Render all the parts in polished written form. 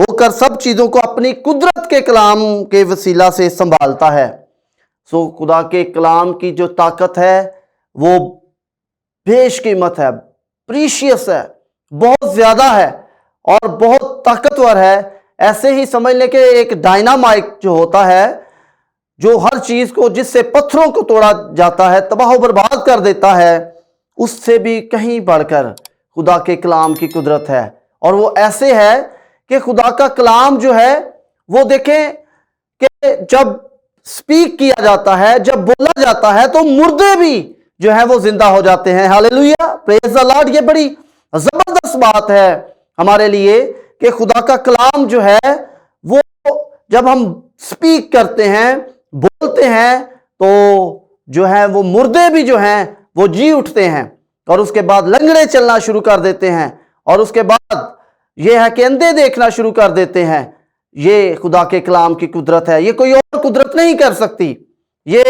ہو کر سب چیزوں کو اپنی قدرت کے کلام کے وسیلہ سے سنبھالتا ہے۔ سو خدا کے کلام کی جو طاقت ہے وہ بیش قیمت ہے، پریشیس ہے، بہت زیادہ ہے اور بہت طاقتور ہے۔ ایسے ہی سمجھ لیں کہ ایک ڈائنامائٹ جو ہوتا ہے، جو ہر چیز کو، جس سے پتھروں کو توڑا جاتا ہے، تباہ و برباد کر دیتا ہے، اس سے بھی کہیں بڑھ کر خدا کے کلام کی قدرت ہے۔ اور وہ ایسے ہے کہ خدا کا کلام جو ہے وہ دیکھیں کہ جب سپیک کیا جاتا ہے، جب بولا جاتا ہے، تو مردے بھی جو ہے وہ زندہ ہو جاتے ہیں۔ ہاللیلویہ، پریز دی لارڈ۔ یہ بڑی زبردست بات ہے ہمارے لیے کہ خدا کا کلام جو ہے وہ جب ہم سپیک کرتے ہیں، بولتے ہیں، تو جو ہے وہ مردے بھی جو ہیں وہ جی اٹھتے ہیں، اور اس کے بعد لنگڑے چلنا شروع کر دیتے ہیں، اور اس کے بعد یہ ہے کہ اندھے دیکھنا شروع کر دیتے ہیں۔ یہ خدا کے کلام کی قدرت ہے، یہ کوئی اور قدرت نہیں کر سکتی۔ یہ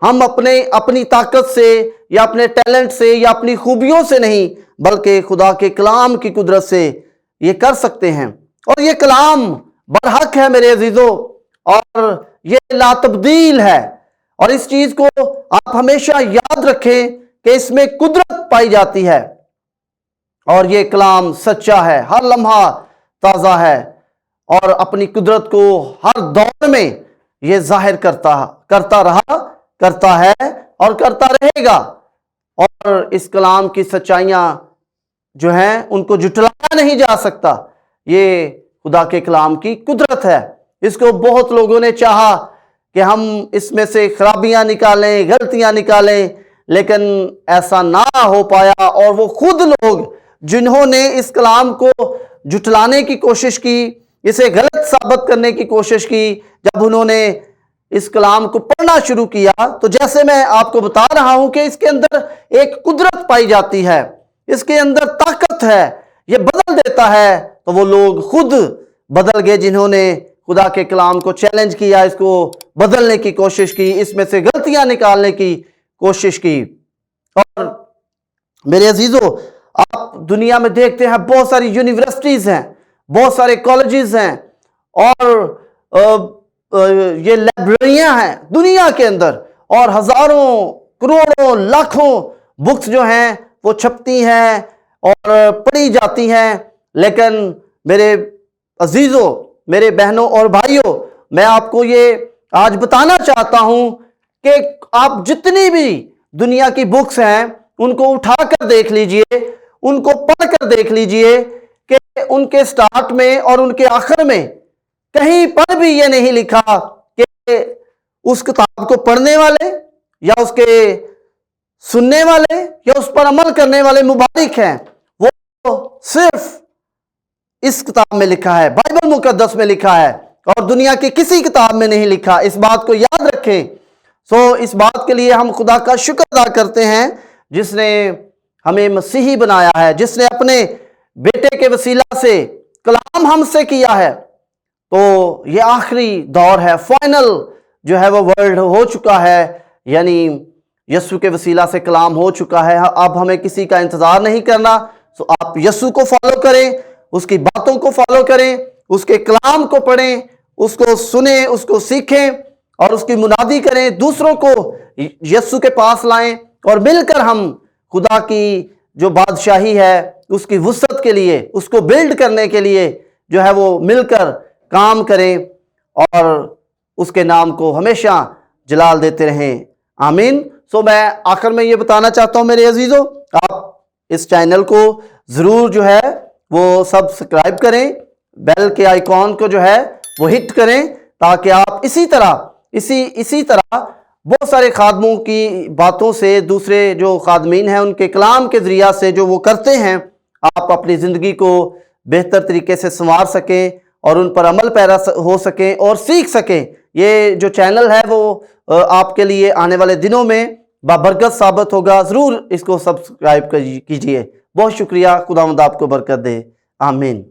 ہم اپنی طاقت سے یا اپنے ٹیلنٹ سے یا اپنی خوبیوں سے نہیں، بلکہ خدا کے کلام کی قدرت سے یہ کر سکتے ہیں۔ اور یہ کلام برحق ہے میرے عزیزو، اور یہ لا تبدیل ہے، اور اس چیز کو آپ ہمیشہ یاد رکھیں کہ اس میں قدرت پائی جاتی ہے، اور یہ کلام سچا ہے، ہر لمحہ تازہ ہے، اور اپنی قدرت کو ہر دور میں یہ ظاہر کرتا رہا، کرتا ہے اور کرتا رہے گا۔ اور اس کلام کی سچائیاں جو ہیں ان کو جھٹلایا نہیں جا سکتا۔ یہ خدا کے کلام کی قدرت ہے۔ اس کو بہت لوگوں نے چاہا کہ ہم اس میں سے خرابیاں نکالیں، غلطیاں نکالیں، لیکن ایسا نہ ہو پایا، اور وہ خود لوگ جنہوں نے اس کلام کو جھٹلانے کی کوشش کی، اسے غلط ثابت کرنے کی کوشش کی، جب انہوں نے اس کلام کو پڑھنا شروع کیا، تو جیسے میں آپ کو بتا رہا ہوں کہ اس کے اندر ایک قدرت پائی جاتی ہے، اس کے اندر طاقت ہے، یہ بدل دیتا ہے، تو وہ لوگ خود بدل گئے جنہوں نے خدا کے کلام کو چیلنج کیا، اس کو بدلنے کی کوشش کی، اس میں سے غلطیاں نکالنے کی کوشش کی۔ اور میرے عزیزو، آپ دنیا میں دیکھتے ہیں بہت ساری یونیورسٹیز ہیں، بہت سارے کالجز ہیں، اور یہ لائبریریاں ہیں دنیا کے اندر، اور ہزاروں، کروڑوں، لاکھوں بکس جو ہیں وہ چھپتی ہیں اور پڑھی جاتی ہیں۔ لیکن میرے عزیزو، میرے بہنوں اور بھائیوں، میں آپ کو یہ آج بتانا چاہتا ہوں کہ آپ جتنی بھی دنیا کی بکس ہیں ان کو اٹھا کر دیکھ لیجئے، ان کو پڑھ کر دیکھ لیجئے کہ ان کے سٹارٹ میں اور ان کے آخر میں کہیں پر بھی یہ نہیں لکھا کہ اس کتاب کو پڑھنے والے یا اس کے سننے والے یا اس پر عمل کرنے والے مبارک ہیں۔ وہ صرف اس کتاب میں لکھا ہے، بائبل مقدس میں لکھا ہے، اور دنیا کی کسی کتاب میں نہیں لکھا۔ اس بات کو یاد رکھیں۔ اس بات کے لیے ہم خدا کا شکر ادا کرتے ہیں جس نے ہمیں مسیحی بنایا ہے، جس نے اپنے بیٹے کے وسیلہ سے کلام ہم سے کیا ہے۔ تو یہ آخری دور ہے، فائنل جو ہے وہ ورلڈ ہو چکا ہے، یعنی یسوع کے وسیلہ سے کلام ہو چکا ہے۔ اب ہمیں کسی کا انتظار نہیں کرنا۔ آپ یسوع کو فالو کریں، اس کی باتوں کو فالو کریں، اس کے کلام کو پڑھیں، اس کو سنیں، اس کو سیکھیں، اور اس کی منادی کریں، دوسروں کو یسوع کے پاس لائیں، اور مل کر ہم خدا کی جو بادشاہی ہے اس کی وسعت کے لیے، اس کو بلڈ کرنے کے لیے جو ہے وہ مل کر کام کریں، اور اس کے نام کو ہمیشہ جلال دیتے رہیں۔ آمین۔ میں آخر میں یہ بتانا چاہتا ہوں میرے عزیزو، آپ اس چینل کو ضرور جو ہے وہ سبسکرائب کریں، بیل کے آئیکن کو جو ہے وہ ہٹ کریں، تاکہ آپ اسی طرح بہت سارے خادموں کی باتوں سے، دوسرے جو خادمین ہیں ان کے کلام کے ذریعہ سے جو وہ کرتے ہیں، آپ اپنی زندگی کو بہتر طریقے سے سنوار سکیں اور ان پر عمل پیرا ہو سکیں اور سیکھ سکیں۔ یہ جو چینل ہے وہ آپ کے لیے آنے والے دنوں میں بابرکت ثابت ہوگا۔ ضرور اس کو سبسکرائب کیجئے۔ بہت شکریہ۔ خداوند آپ کو برکت دے۔ آمین۔